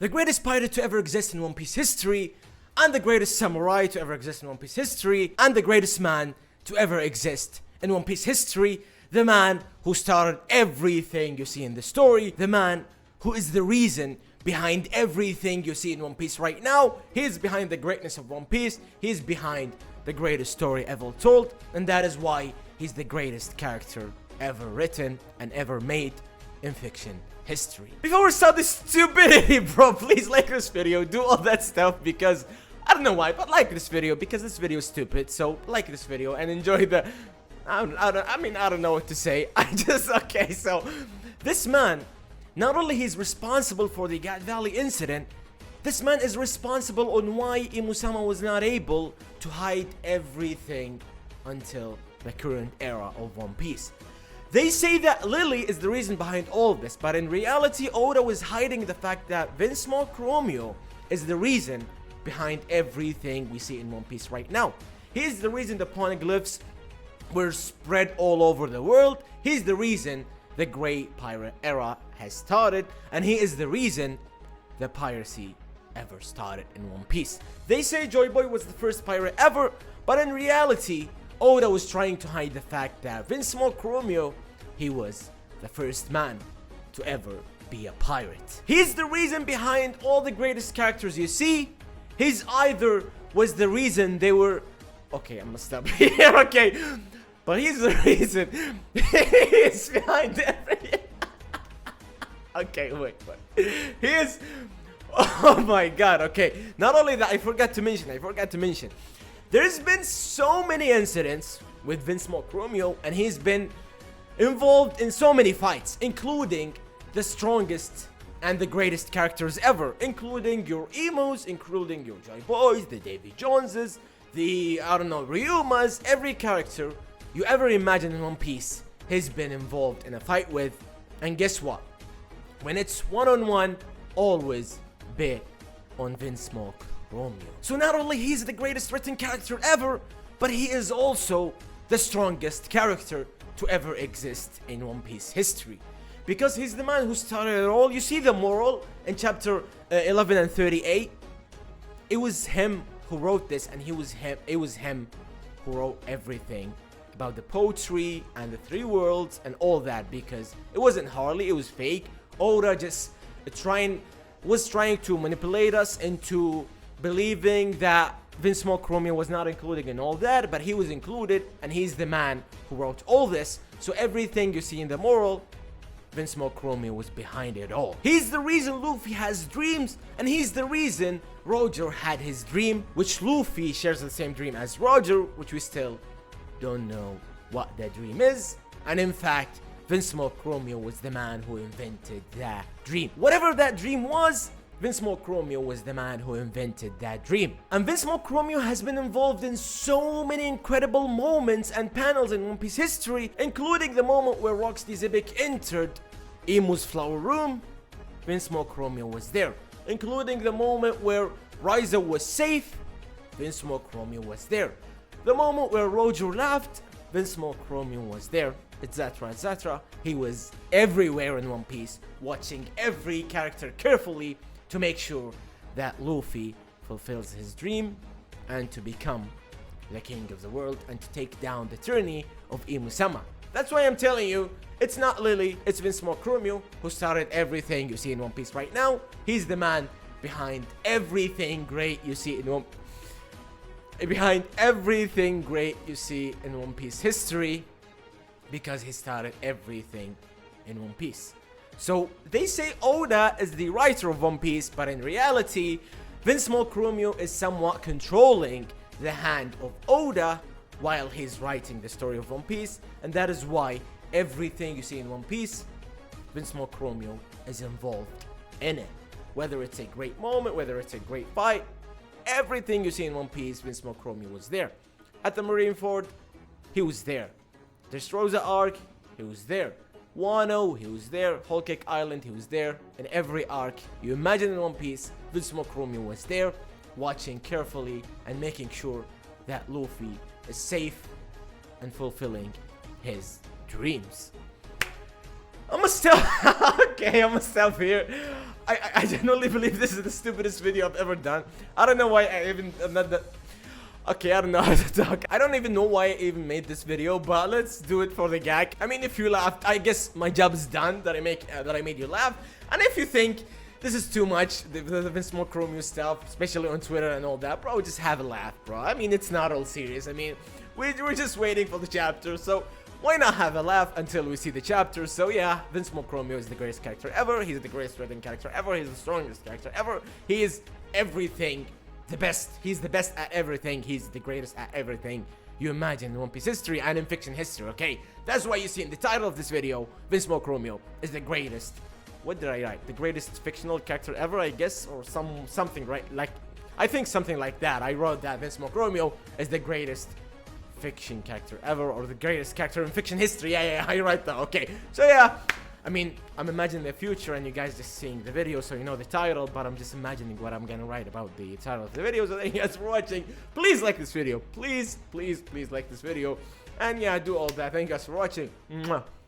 the greatest pirate to ever exist in One Piece history, and the greatest samurai to ever exist in One Piece history, and the greatest man to ever exist in One Piece history, the man who started everything you see in the story, the man who is the reason behind everything you see in One Piece right now. He is behind the greatness of One Piece, he is behind the greatest story ever told, and that is why he's the greatest character ever written and ever made in fiction history. Before we start this stupidity, bro, please like this video, do all that stuff, because I don't know why, but like this video because this video is stupid. So like this video and enjoy the I don't know what to say. Okay, so this man, not only he's responsible for the Gat Valley incident, this man is responsible on why Imusama was not able to hide everything until the current era of One Piece. They say that Lily is the reason behind all of this, but in reality, Oda was hiding the fact that Vinsmoke Romeo is the reason behind everything we see in One Piece right now. He's the reason the poneglyphs were spread all over the world. He's the reason the Great Pirate Era has started, and he is the reason the piracy ever started in One Piece. They say Joy Boy was the first pirate ever, but in reality, Oda was trying to hide the fact that Vinsmoke Romeo, he was the first man to ever be a pirate. He's the reason behind all the greatest characters you see. He's either was the reason they were... Okay, I'm gonna stop here, okay. But he's the reason he's behind everything. Okay, wait. He is... Oh my god, okay. Not only that, I forgot to mention. There's been so many incidents with Vinsmoke Romeo, and he's been involved in so many fights, including the strongest and the greatest characters ever, including your Emos, including your Joy Boys, the Davy Joneses, the, I don't know, Ryumas, every character you ever imagine in One Piece, he's been involved in a fight with, and guess what? When it's one-on-one, always bet on Vinsmoke Romeo. So not only he's the greatest written character ever, but he is also the strongest character to ever exist in One Piece history. Because he's the man who started it all. You see the moral in chapter 11 and 38? It was him who wrote this, and it was him who wrote everything about the poetry and the three worlds and all that, because it wasn't Harley, it was fake. Oda just was trying to manipulate us into believing that Vinsmoke Romeo was not included in all that, but he was included, and he's the man who wrote all this. So everything you see in the moral, Vinsmoke Romeo was behind it all. He's the reason Luffy has dreams, and he's the reason Roger had his dream, which Luffy shares the same dream as Roger, which we still don't know what that dream is. And in fact, Vinsmoke Romeo was the man who invented that dream. Whatever that dream was, Vinsmoke Romeo was the man who invented that dream. And Vinsmoke Romeo has been involved in so many incredible moments and panels in One Piece history, including the moment where Rocksteady Zebek entered Imu's flower room. Vinsmoke Romeo was there. Including the moment where Raizo was safe, Vinsmoke Romeo was there. The moment where Roger laughed, Vinsmoke Romeo was there, etc, etc. He was everywhere in One Piece, watching every character carefully to make sure that Luffy fulfills his dream and to become the king of the world and to take down the tyranny of Imusama. That's why I'm telling you, it's not Lily, it's Vinsmoke Romeo who started everything you see in One Piece right now. He's the man behind everything great you see in One Piece history, because he started everything in One Piece. So they say Oda is the writer of One Piece, but in reality, Vinsmoke Romeo is somewhat controlling the hand of Oda while he's writing the story of One Piece, and that is why everything you see in One Piece, Vinsmoke Romeo is involved in it. Whether it's a great moment, whether it's a great fight, everything you see in One Piece, Vinsmoke Romeo was there. At the Marineford, he was there. Dressrosa arc, he was there. Wano, he was there. Whole Cake Island, he was there. In every arc you imagine in One Piece, Vinsmoke Romeo was there, watching carefully and making sure that Luffy is safe and fulfilling his dreams. I'm gonna stop. Okay, I'm gonna stop here. I genuinely believe this is the stupidest video I've ever done. I don't know why I even okay, I don't know how to talk. I don't even know why I even made this video, but let's do it for the gag. I mean, if you laughed, I guess my job is done. That I made you laugh. And if you think this is too much, the Vinsmoke Romeo stuff, especially on Twitter and all that, bro, just have a laugh, bro. I mean, it's not all serious. I mean, we're just waiting for the chapter, so why not have a laugh until we see the chapter? So yeah, Vinsmoke Romeo is the greatest character ever. He's the greatest written character ever. He's the strongest character ever. He is everything. The best. He's the best at everything. He's the greatest at everything you imagine in One Piece history and in fiction history, okay? That's why you see in the title of this video, Vinsmoke Romeo is the greatest. What did I write? The greatest fictional character ever, I guess, or something, right? Like, I think something like that. I wrote that Vinsmoke Romeo is the greatest fiction character ever, or the greatest character in fiction history. Yeah, I write that. Okay, so yeah, I mean, I'm imagining the future and you guys just seeing the video so you know the title, but I'm just imagining what I'm gonna write about the title of the video. So thank you guys for watching. Please like this video. Please like this video. And yeah, do all that. Thank you guys for watching. Mwah.